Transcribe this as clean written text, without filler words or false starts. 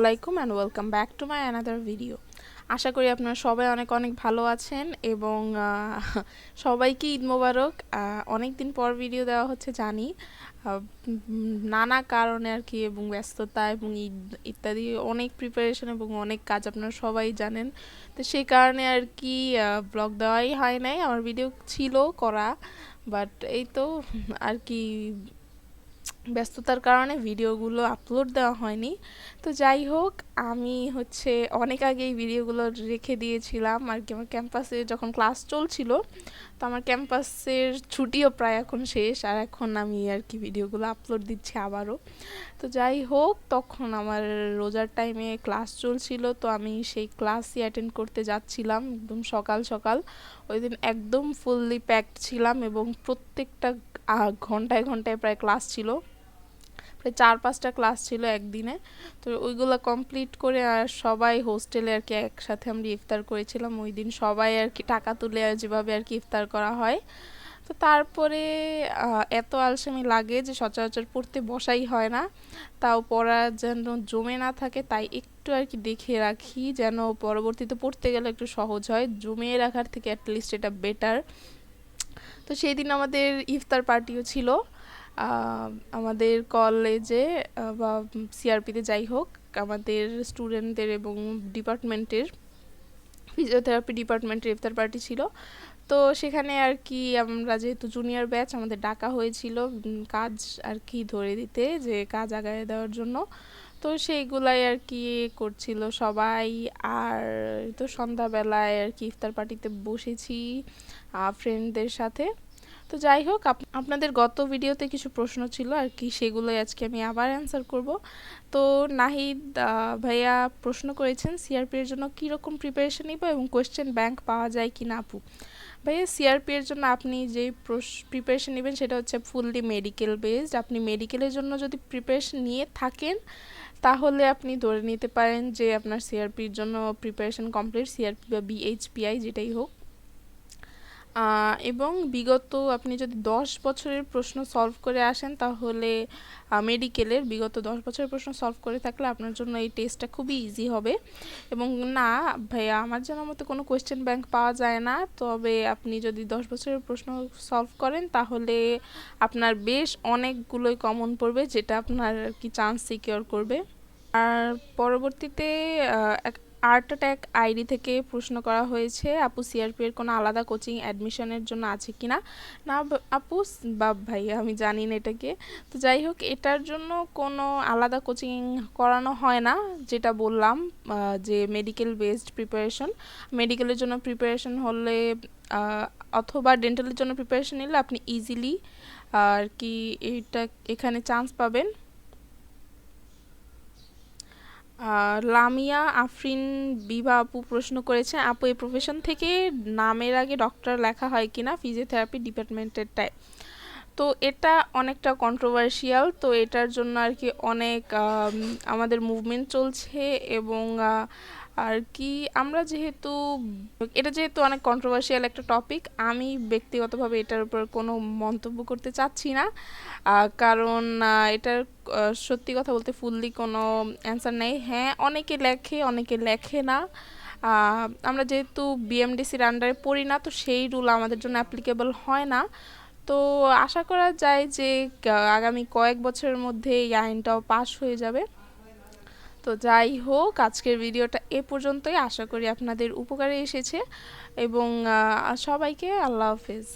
আলাইকুম and welcome back to my another video. আশা করি আপনারা সবাই অনেক অনেক ভালো আছেন এবং সবাইকে ঈদ মোবারক। অনেক দিন পর ভিডিও দেওয়া হচ্ছে জানি, নানা কারণে আর কি, এবং ব্যস্ততা এবং ঈদ ইত্যাদি অনেক প্রিপারেশন এবং অনেক কাজ আপনারা সবাই জানেন। তো সেই কারণে আর কি ব্লগ দেওয়াই হয় নাই। আমার ভিডিও ছিল করা, বাট এই তো আর কি ব্যস্ততার কারণে ভিডিওগুলো আপলোড দেওয়া হয়নি। তো যাই হোক, আমি অনেক আগেই ভিডিওগুলো রেখে দিয়েছিলাম আর কি। আমার ক্যাম্পাসে যখন ক্লাস চলছিল, তো আমার ক্যাম্পাসের ছুটিও প্রায় এখন শেষ, আর এখন আমি আর কি ভিডিওগুলো আপলোড দিচ্ছি আবারও। তো যাই হোক, তখন আমার রোজার টাইমে ক্লাস চলছিল, তো আমি সেই ক্লাসই অ্যাটেন্ড করতে যাচ্ছিলাম একদম সকাল সকাল। ওই দিন একদম ফুললি প্যাকড ছিলাম এবং প্রত্যেকটা ঘন্টায় ঘন্টায় প্রায় ক্লাস ছিল, প্রায় 4-5টা ক্লাস ছিল একদিনে। তো ওইগুলো কমপ্লিট করে আর সবাই হোস্টেলে আর কি একসাথে আমরা ইফতার করেছিলাম ওই দিন। সবাই আর কি টাকা তুলে আর যেভাবে আর কি ইফতার করা হয়। তো তারপরে এত আলসেমি লাগে যে সচরাচর পড়তে বসাই হয় না। তাও পড়া যেন জমে না থাকে তাই একটু আর কি দেখে রাখি, যেন পরবর্তীতে পড়তে গেলে একটু সহজ হয়। জমিয়ে রাখার থেকে অ্যাটলিস্ট এটা বেটার। তো সেই দিন আমাদের ইফতার পার্টিও ছিল আমাদের কলেজে বা সিআরপিতে, যাই হোক আমাদের স্টুডেন্টদের এবং ডিপার্টমেন্টের, ফিজিওথেরাপি ডিপার্টমেন্টের ইফতার পার্টি ছিল। তো সেখানে আর কি আমরা যেহেতু জুনিয়র ব্যাচ, আমাদের ডাকা হয়েছিল কাজ আর কি ধরে দিতে, যে কাজ আগায় দেওয়ার জন্য। তো সেইগুলাই আর কি করছিল সবাই। আর তো সন্ধ্যাবেলায় আর কি ইফতার পার্টিতে বসেছি ফ্রেন্ডদের সাথে। তো যাই হোক, আপনাদের গত ভিডিওতে কিছু প্রশ্ন ছিল আর কি, সেগুলোই আজকে আমি আবার অ্যান্সার করব। তো নাহিদ ভাইয়া প্রশ্ন করেছেন সিআরপি এর জন্য কীরকম প্রিপারেশন নিব এবং কোয়েশ্চেন ব্যাংক পাওয়া যায় কি না আপু। ভাইয়া, সিআরপি এর জন্য আপনি যে প্রিপারেশন নেবেন সেটা হচ্ছে ফুললি মেডিকেল বেসড। আপনি মেডিকেলের জন্য যদি প্রিপারেশন নিয়ে থাকেন তাহলে আপনি ধরে নিতে পারেন যে আপনার সিআরপির জন্য প্রিপারেশন কমপ্লিট, সিআরপি বা বিএইচপিআই যেটাই হোক। এবং বিগত আপনি যদি 10 বছরের প্রশ্ন সলভ করে আসেন তাহলে মেডিকেলের বিগত 10 বছরের প্রশ্ন সলভ করে থাকলে আপনার জন্য এই টেস্টটা খুবই ইজি হবে। এবং না ভাইয়া, আমার জানার মতো কোনো কোয়েশ্চেন ব্যাংক পাওয়া যায় না, তবে আপনি যদি 10 বছরের প্রশ্ন সলভ করেন তাহলে আপনার বেশ অনেকগুলোই কমন পড়বে, যেটা আপনার আর কি চান্স সিকিউর করবে। আর পরবর্তীতে আর্ট অ্যাটাক আইডি থেকে প্রশ্ন করা হয়েছে, আপু সিআরপি এর কোনো আলাদা কোচিং অ্যাডমিশনের জন্য আছে কিনা। না আপু বা ভাইয়া, আমি জানি না এটাকে। তো যাই হোক, এটার জন্য কোনো আলাদা কোচিং করানো হয় না। যেটা বললাম যে মেডিকেল বেসড প্রিপারেশন, মেডিকেলের জন্য প্রিপারেশন হলে অথবা ডেন্টালের জন্য প্রিপারেশন নিলে আপনি ইজিলি আর কি এখানে চান্স পাবেন। লামিয়া আফরিন বিভা আপু প্রশ্ন করেছে, আপু এই প্রফেশন থেকে নামের আগে ডক্টর লেখা হয় কিনা ফিজিওথেরাপি ডিপার্টমেন্টেরটায়। তো এটা অনেকটা কন্ট্রোভার্সিয়াল, তো এটার জন্য আর কি অনেক আমাদের মুভমেন্ট চলছে এবং আর কি আমরা যেহেতু অনেক কন্ট্রোভার্সিয়াল একটা টপিক, আমি ব্যক্তিগতভাবে এটার উপর কোনো মন্তব্য করতে চাচ্ছি না, কারণ এটার সত্যি কথা বলতে ফুললি কোনো অ্যান্সার নেই। হ্যাঁ, অনেকে লেখে অনেকে লেখে না। আমরা যেহেতু বিএমডিসির আন্ডারে পড়ি না, তো সেই রুল আমাদের জন্য অ্যাপ্লিকেবল হয় না। তো আশা করা যায় যে আগামী কয়েক বছরের মধ্যে এই আইনটাও পাস হয়ে যাবে। তো যাই হোক, আজকের ভিডিওটা এ পর্যন্তই। আশা করি আপনাদের উপকারে এসেছে এবং সবাইকে আল্লাহ হাফেজ।